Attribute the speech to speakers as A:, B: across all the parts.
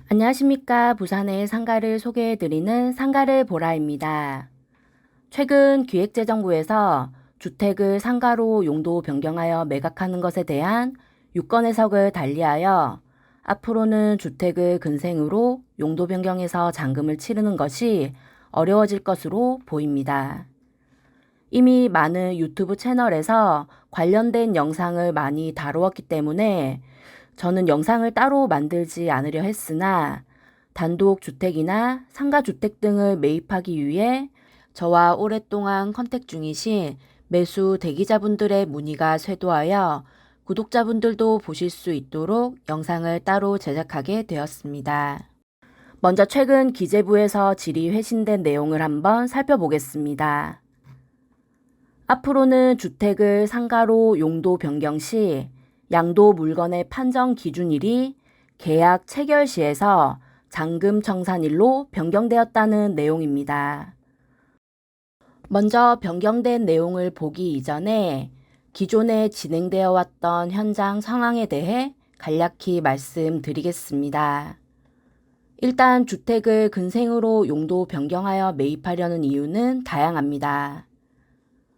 A: 안녕하십니까. 부산의 상가를 소개해드리는 상가를 보라입니다. 최근 기획재정부에서 주택을 상가로 용도 변경하여 매각하는 것에 대한 유권 해석을 달리하여 앞으로는 주택을 근생으로 용도 변경해서 잔금을 치르는 것이 어려워질 것으로 보입니다. 이미 많은 유튜브 채널에서 관련된 영상을 많이 다루었기 때문에 저는 영상을 따로 만들지 않으려 했으나 단독주택이나 상가주택 등을 매입하기 위해 저와 오랫동안 컨택 중이신 매수 대기자분들의 문의가 쇄도하여 구독자분들도 보실 수 있도록 영상을 따로 제작하게 되었습니다. 먼저 최근 기재부에서 질의회신된 내용을 한번 살펴보겠습니다. 앞으로는 주택을 상가로 용도 변경 시 양도 물건의 판정 기준일이 계약 체결 시에서 잔금 청산일로 변경되었다는 내용입니다. 먼저 변경된 내용을 보기 이전에 기존에 진행되어 왔던 현장 상황에 대해 간략히 말씀드리겠습니다. 일단 주택을 근생으로 용도 변경하여 매입하려는 이유는 다양합니다.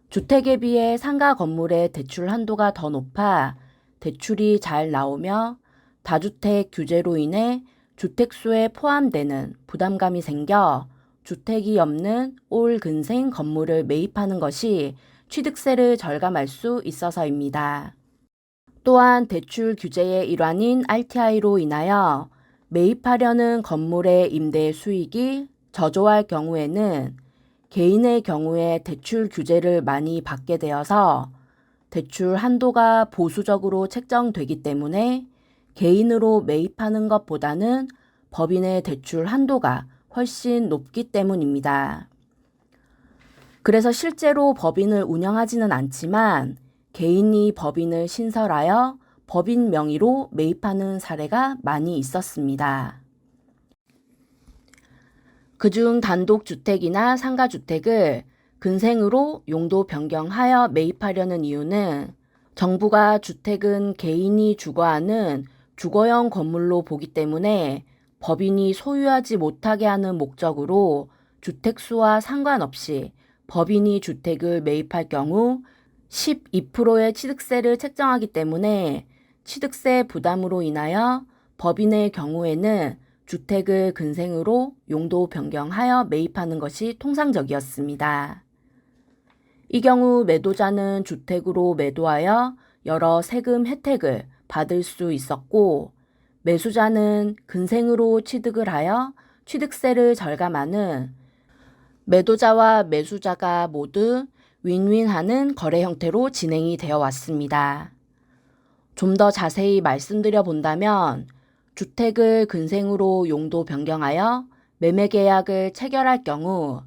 A: 주택에 비해 상가 건물의 대출 한도가 더 높아 대출이 잘 나오며 다주택 규제로 인해 주택수에 포함되는 부담감이 생겨 주택이 없는 올 근생 건물을 매입하는 것이 취득세를 절감할 수 있어서입니다. 또한 대출 규제의 일환인 RTI로 인하여 매입하려는 건물의 임대 수익이 저조할 경우에는 개인의 경우에 대출 규제를 많이 받게 되어서 대출 한도가 보수적으로 책정되기 때문에 개인으로 매입하는 것보다는 법인의 대출 한도가 훨씬 높기 때문입니다. 그래서 실제로 법인을 운영하지는 않지만 개인이 법인을 신설하여 법인 명의로 매입하는 사례가 많이 있었습니다. 그중 단독주택이나 상가주택을 근생으로 용도 변경하여 매입하려는 이유는 정부가 주택은 개인이 주거하는 주거용 건물로 보기 때문에 법인이 소유하지 못하게 하는 목적으로 주택수와 상관없이 법인이 주택을 매입할 경우 12%의 취득세를 책정하기 때문에 취득세 부담으로 인하여 법인의 경우에는 주택을 근생으로 용도 변경하여 매입하는 것이 통상적이었습니다. 이 경우 매도자는 주택으로 매도하여 여러 세금 혜택을 받을 수 있었고 매수자는 근생으로 취득을 하여 취득세를 절감하는 매도자와 매수자가 모두 윈윈하는 거래 형태로 진행이 되어 왔습니다. 좀 더 자세히 말씀드려 본다면 주택을 근생으로 용도 변경하여 매매 계약을 체결할 경우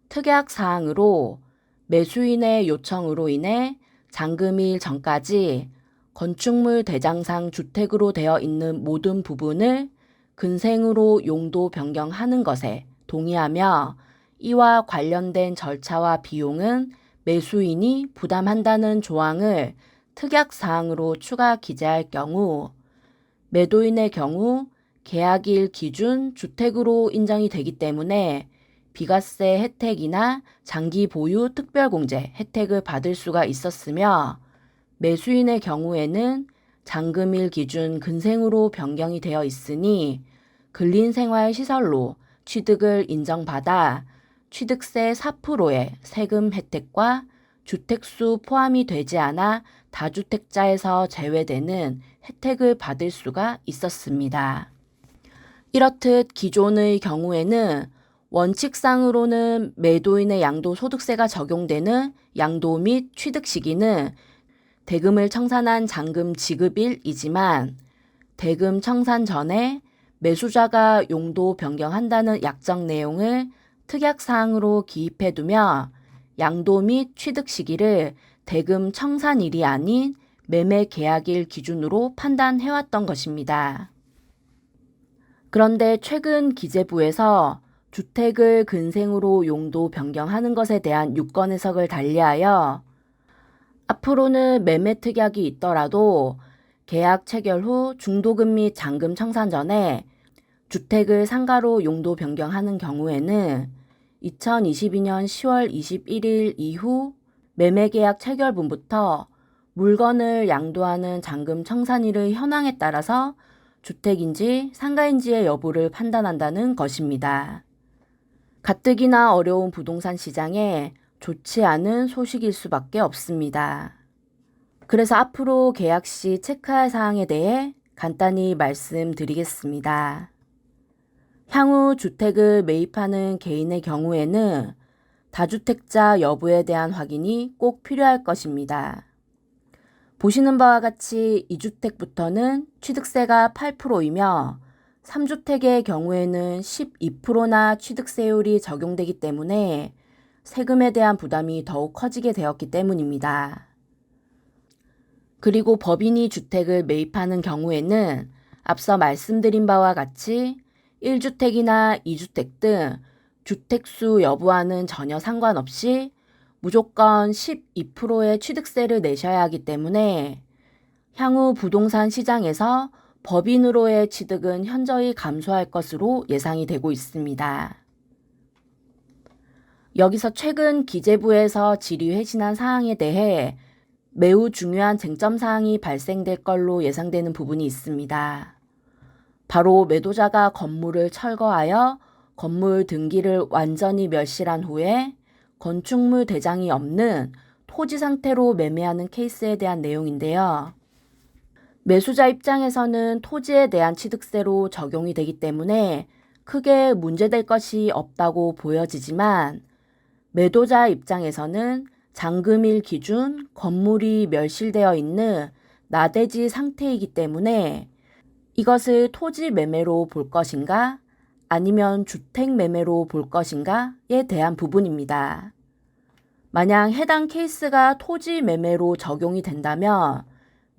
A: 특약 사항으로 매수인의 요청으로 인해 잔금일 전까지 건축물 대장상 주택으로 되어 있는 모든 부분을 근생으로 용도 변경하는 것에 동의하며 이와 관련된 절차와 비용은 매수인이 부담한다는 조항을 특약 사항으로 추가 기재할 경우 매도인의 경우 계약일 기준 주택으로 인정이 되기 때문에 비과세 혜택이나 장기 보유 특별공제 혜택을 받을 수가 있었으며 매수인의 경우에는 잔금일 기준 근생으로 변경이 되어 있으니 근린생활시설로 취득을 인정받아 취득세 4%의 세금 혜택과 주택수 포함이 되지 않아 다주택자에서 제외되는 혜택을 받을 수가 있었습니다. 이렇듯 기존의 경우에는 원칙상으로는 매도인의 양도소득세가 적용되는 양도 및 취득 시기는 대금을 청산한 잔금 지급일이지만 대금 청산 전에 매수자가 용도 변경한다는 약정 내용을 특약사항으로 기입해두며 양도 및 취득 시기를 대금 청산일이 아닌 매매 계약일 기준으로 판단해왔던 것입니다. 그런데 최근 기재부에서 주택을 근생으로 용도 변경하는 것에 대한 유권 해석을 달리하여 앞으로는 매매 특약이 있더라도 계약 체결 후 중도금 및 잔금 청산 전에 주택을 상가로 용도 변경하는 경우에는 2022년 10월 21일 이후 매매계약 체결분부터 물건을 양도하는 잔금 청산일의 현황에 따라서 주택인지 상가인지의 여부를 판단한다는 것입니다. 가뜩이나 어려운 부동산 시장에 좋지 않은 소식일 수밖에 없습니다. 그래서 앞으로 계약 시 체크할 사항에 대해 간단히 말씀드리겠습니다. 향후 주택을 매입하는 개인의 경우에는 다주택자 여부에 대한 확인이 꼭 필요할 것입니다. 보시는 바와 같이 2주택부터는 취득세가 8%이며 3주택의 경우에는 12%나 취득세율이 적용되기 때문에 세금에 대한 부담이 더욱 커지게 되었기 때문입니다. 그리고 법인이 주택을 매입하는 경우에는 앞서 말씀드린 바와 같이 1주택이나 2주택 등 주택수 여부와는 전혀 상관없이 무조건 12%의 취득세를 내셔야 하기 때문에 향후 부동산 시장에서 법인으로의 취득은 현저히 감소할 것으로 예상이 되고 있습니다. 여기서 최근 기재부에서 질의회신한 사항에 대해 매우 중요한 쟁점 사항이 발생될 걸로 예상되는 부분이 있습니다. 바로 매도자가 건물을 철거하여 건물 등기를 완전히 멸실한 후에 건축물 대장이 없는 토지 상태로 매매하는 케이스에 대한 내용인데요. 매수자 입장에서는 토지에 대한 취득세로 적용이 되기 때문에 크게 문제될 것이 없다고 보여지지만 매도자 입장에서는 잔금일 기준 건물이 멸실되어 있는 나대지 상태이기 때문에 이것을 토지 매매로 볼 것인가 아니면 주택 매매로 볼 것인가에 대한 부분입니다. 만약 해당 케이스가 토지 매매로 적용이 된다면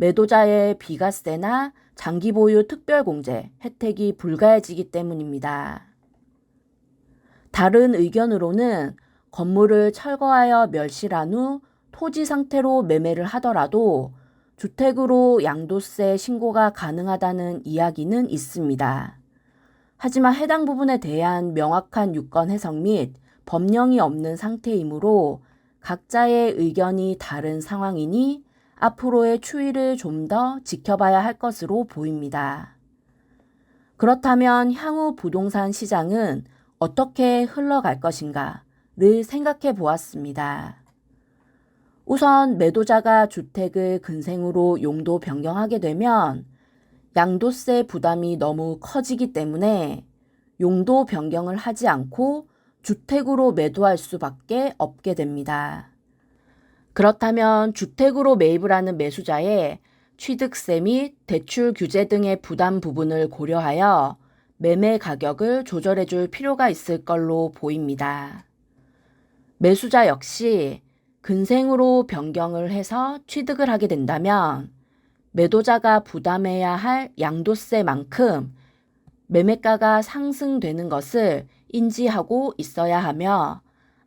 A: 매도자의 비과세나 장기 보유 특별공제 혜택이 불가해지기 때문입니다. 다른 의견으로는 건물을 철거하여 멸실한 후 토지 상태로 매매를 하더라도 주택으로 양도세 신고가 가능하다는 이야기는 있습니다. 하지만 해당 부분에 대한 명확한 유권 해석 및 법령이 없는 상태이므로 각자의 의견이 다른 상황이니 앞으로의 추이를 좀 더 지켜봐야 할 것으로 보입니다. 그렇다면 향후 부동산 시장은 어떻게 흘러갈 것인가를 생각해 보았습니다. 우선 매도자가 주택을 근생으로 용도 변경하게 되면 양도세 부담이 너무 커지기 때문에 용도 변경을 하지 않고 주택으로 매도할 수밖에 없게 됩니다. 그렇다면 주택으로 매입을 하는 매수자의 취득세 및 대출 규제 등의 부담 부분을 고려하여 매매 가격을 조절해 줄 필요가 있을 걸로 보입니다. 매수자 역시 근생으로 변경을 해서 취득을 하게 된다면 매도자가 부담해야 할 양도세만큼 매매가가 상승되는 것을 인지하고 있어야 하며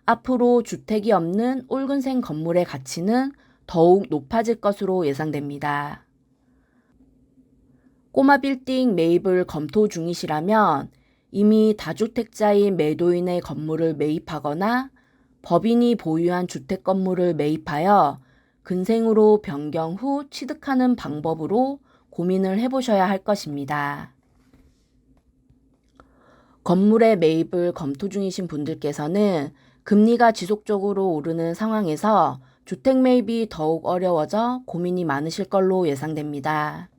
A: 앞으로 주택이 없는 올근생 건물의 가치는 더욱 높아질 것으로 예상됩니다. 꼬마 빌딩 매입을 검토 중이시라면 이미 다주택자인 매도인의 건물을 매입하거나 법인이 보유한 주택 건물을 매입하여 근생으로 변경 후 취득하는 방법으로 고민을 해보셔야 할 것입니다. 건물의 매입을 검토 중이신 분들께서는 금리가 지속적으로 오르는 상황에서 주택 매입이 더욱 어려워져 고민이 많으실 걸로 예상됩니다.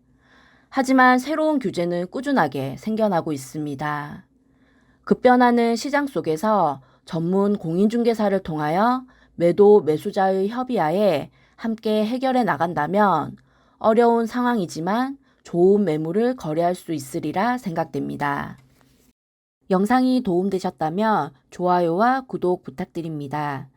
A: 하지만 새로운 규제는 꾸준하게 생겨나고 있습니다. 급변하는 시장 속에서 전문 공인중개사를 통하여 매도 매수자의 협의하에 함께 해결해 나간다면 어려운 상황이지만 좋은 매물을 거래할 수 있으리라 생각됩니다. 영상이 도움되셨다면 좋아요와 구독 부탁드립니다.